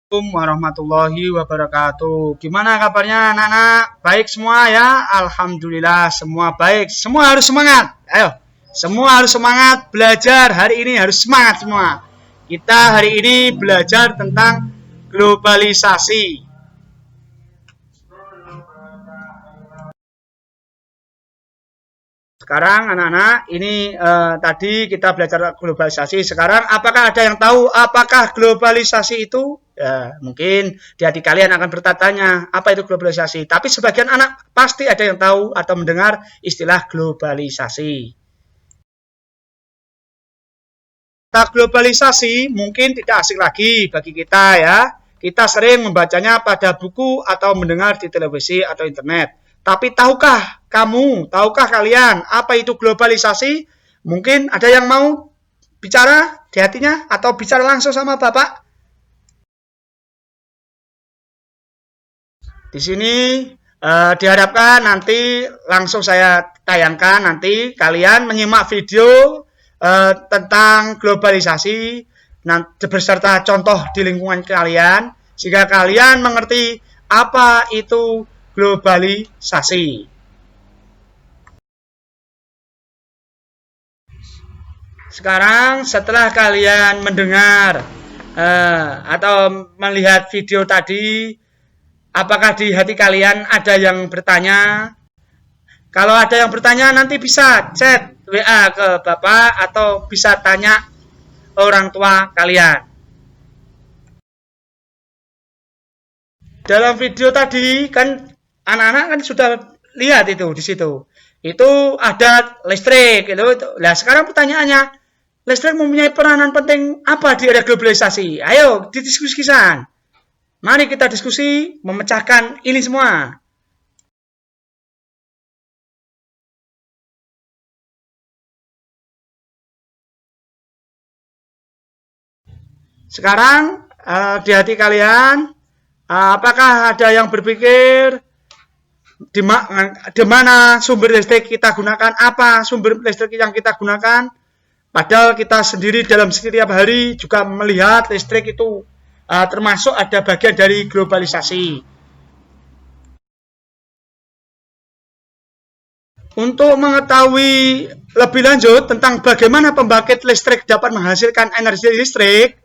Assalamualaikum warahmatullahi wabarakatuh. Gimana kabarnya anak-anak? Baik semua ya? Alhamdulillah semua baik. Semua harus semangat. Ayo, semua harus semangat belajar. Hari ini harus semangat semua. Kita hari ini belajar tentang globalisasi. Sekarang anak-anak ini tadi kita belajar globalisasi. Sekarang apakah ada yang tahu apakah globalisasi itu? Ya, mungkin di hati kalian akan bertanya apa itu globalisasi. Tapi sebagian anak pasti ada yang tahu atau mendengar istilah globalisasi. Kata globalisasi mungkin tidak asing lagi bagi kita ya. Kita sering membacanya pada buku atau mendengar di televisi atau internet. Tapi tahukah kalian apa itu globalisasi? Mungkin ada yang mau bicara di hatinya atau bicara langsung sama Bapak? Di sini diharapkan nanti langsung saya tayangkan nanti kalian menyimak video tentang globalisasi beserta contoh di lingkungan kalian sehingga kalian mengerti apa itu globalisasi. Sekarang setelah kalian mendengar atau melihat video tadi, apakah di hati kalian ada yang bertanya? Kalau ada yang bertanya nanti bisa chat WA ke Bapak atau bisa tanya orang tua kalian. Dalam video tadi kan anak-anak kan sudah lihat itu di situ. Itu ada listrik itu. Nah, sekarang pertanyaannya, listrik mempunyai peranan penting apa di era globalisasi? Ayo didiskusikan. Mari kita diskusi memecahkan ini semua. Sekarang di hati kalian apakah ada yang berpikir di mana sumber listrik kita gunakan? Apa sumber listrik yang kita gunakan? Padahal kita sendiri dalam setiap hari juga melihat listrik itu termasuk ada bagian dari globalisasi. Untuk mengetahui lebih lanjut tentang bagaimana pembangkit listrik dapat menghasilkan energi listrik,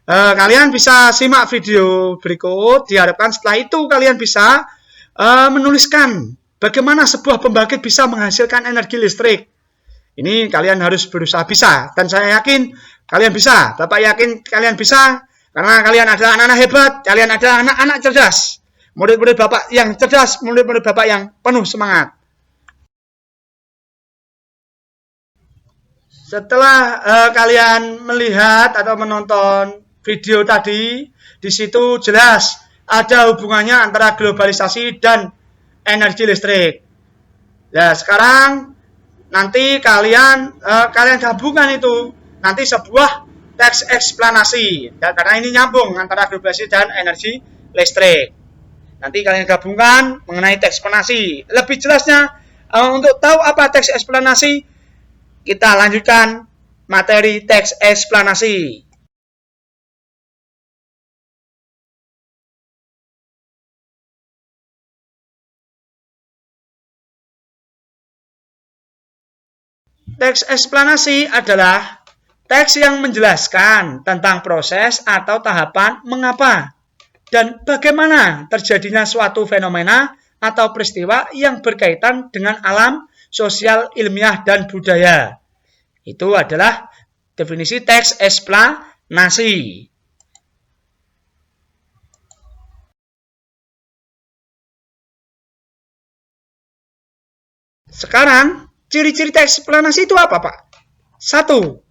kalian bisa simak video berikut. Diharapkan setelah itu kalian bisa menuliskan bagaimana sebuah pembangkit bisa menghasilkan energi listrik. Ini kalian harus berusaha bisa. Dan saya yakin kalian bisa. Bapak yakin kalian bisa. Karena kalian adalah anak-anak hebat. Kalian adalah anak-anak cerdas. Murid-murid Bapak yang cerdas. Murid-murid Bapak yang penuh semangat. Setelah kalian melihat atau menonton video tadi, di situ jelas ada hubungannya antara globalisasi dan energi listrik. Nah, sekarang nanti kalian gabungkan itu nanti sebuah teks eksplanasi. Karena ini nyambung antara globalisasi dan energi listrik. Nanti kalian gabungkan mengenai teks eksplanasi. Lebih jelasnya untuk tahu apa teks eksplanasi, kita lanjutkan materi teks eksplanasi. Teks eksplanasi adalah teks yang menjelaskan tentang proses atau tahapan mengapa dan bagaimana terjadinya suatu fenomena atau peristiwa yang berkaitan dengan alam, sosial, ilmiah, dan budaya. Itu adalah definisi teks eksplanasi. Sekarang ciri-ciri teks eksplanasi itu apa, Pak? 1.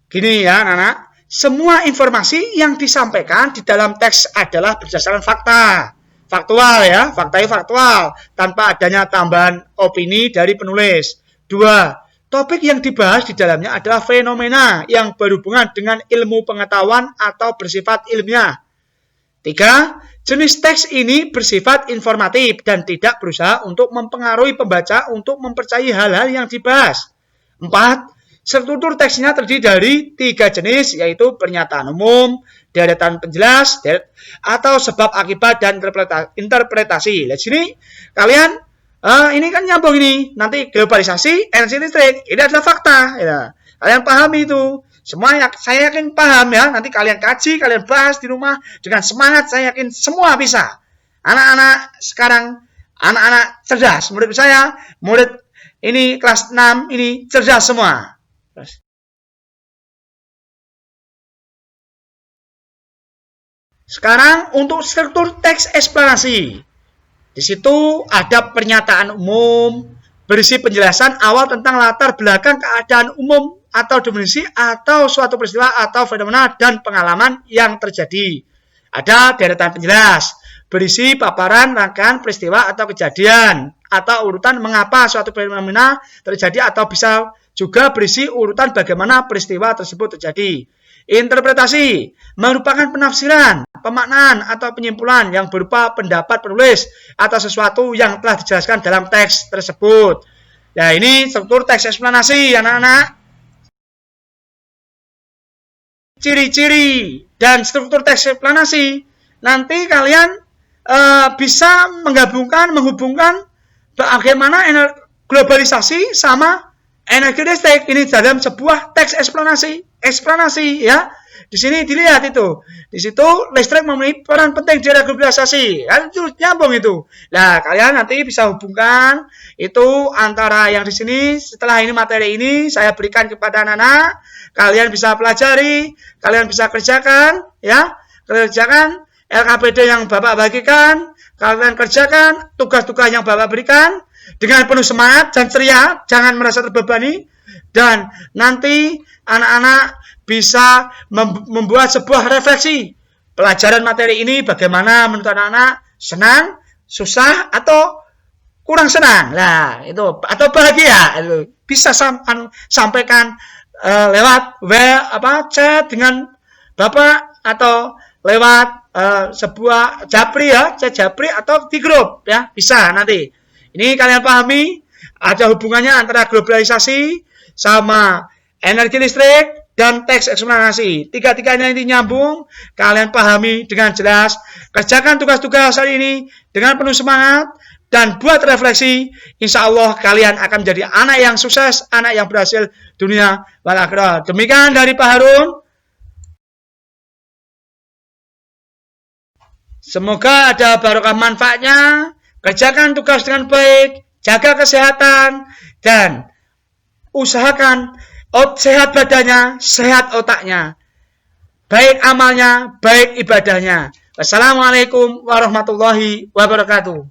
Gini ya, anak-anak. Semua informasi yang disampaikan di dalam teks adalah berdasarkan fakta. Faktual ya, faktual. Tanpa adanya tambahan opini dari penulis. 2. Topik yang dibahas di dalamnya adalah fenomena yang berhubungan dengan ilmu pengetahuan atau bersifat ilmiah. 3. Jenis teks ini bersifat informatif dan tidak berusaha untuk mempengaruhi pembaca untuk mempercayai hal-hal yang dibahas. 4. Struktur teksnya terdiri dari 3 jenis, yaitu pernyataan umum, deretan penjelas, atau sebab akibat dan interpretasi. Di sini kalian ini kan nyambung ini. Nanti globalisasi, energi listrik, ini adalah fakta. Ya. Kalian pahami itu. Semua saya yakin paham ya. Nanti kalian kaji, kalian bahas di rumah dengan semangat. Saya yakin semua bisa. Anak-anak sekarang, anak-anak cerdas. Murid saya, murid ini kelas 6 ini cerdas semua. Sekarang untuk struktur teks eksplanasi. Di situ ada pernyataan umum, berisi penjelasan awal tentang latar belakang keadaan umum atau definisi atau suatu peristiwa atau fenomena dan pengalaman yang terjadi. Ada deretan penjelas, berisi paparan rangkaian peristiwa atau kejadian atau urutan mengapa suatu fenomena terjadi atau bisa juga berisi urutan bagaimana peristiwa tersebut terjadi. Interpretasi merupakan penafsiran, pemaknaan atau penyimpulan yang berupa pendapat penulis atau sesuatu yang telah dijelaskan dalam teks tersebut. Nah, ini struktur teks eksplanasi, anak-anak. Ciri-ciri dan struktur teks eksplanasi. Nanti kalian bisa menghubungkan bagaimana globalisasi sama energi listrik ini dalam sebuah teks eksplanasi ya. Di sini dilihat itu. Di situ listrik memiliki peran penting di era globalisasi. Kan itu nyambung itu. Nah, kalian nanti bisa hubungkan itu antara yang di sini. Setelah ini materi ini saya berikan kepada anak-anak, kalian bisa pelajari, kalian bisa kerjakan ya. Kerjakan LKPD yang Bapak bagikan, kalian kerjakan tugas-tugas yang Bapak berikan dengan penuh semangat dan ceria, jangan merasa terbebani, dan nanti anak-anak bisa membuat sebuah refleksi pelajaran materi ini bagaimana menurut anak-anak, senang, susah, atau kurang senang. Nah, itu atau bahagia itu bisa sampaikan lewat chat dengan Bapak atau lewat sebuah japri ya, chat japri atau di grup ya, bisa nanti. Ini kalian pahami ada hubungannya antara globalisasi sama energi listrik dan teks eksplanasi. Tiga-tiganya ini nyambung. Kalian pahami dengan jelas. Kerjakan tugas-tugas hari ini dengan penuh semangat dan buat refleksi. Insya Allah kalian akan menjadi anak yang sukses, anak yang berhasil dunia wal akhirah. Demikian dari Pak Harun. Semoga ada barokah manfaatnya. Kerjakan tugas dengan baik, jaga kesehatan, dan usahakan sehat badannya, sehat otaknya, baik amalnya, baik ibadahnya. Wassalamualaikum warahmatullahi wabarakatuh.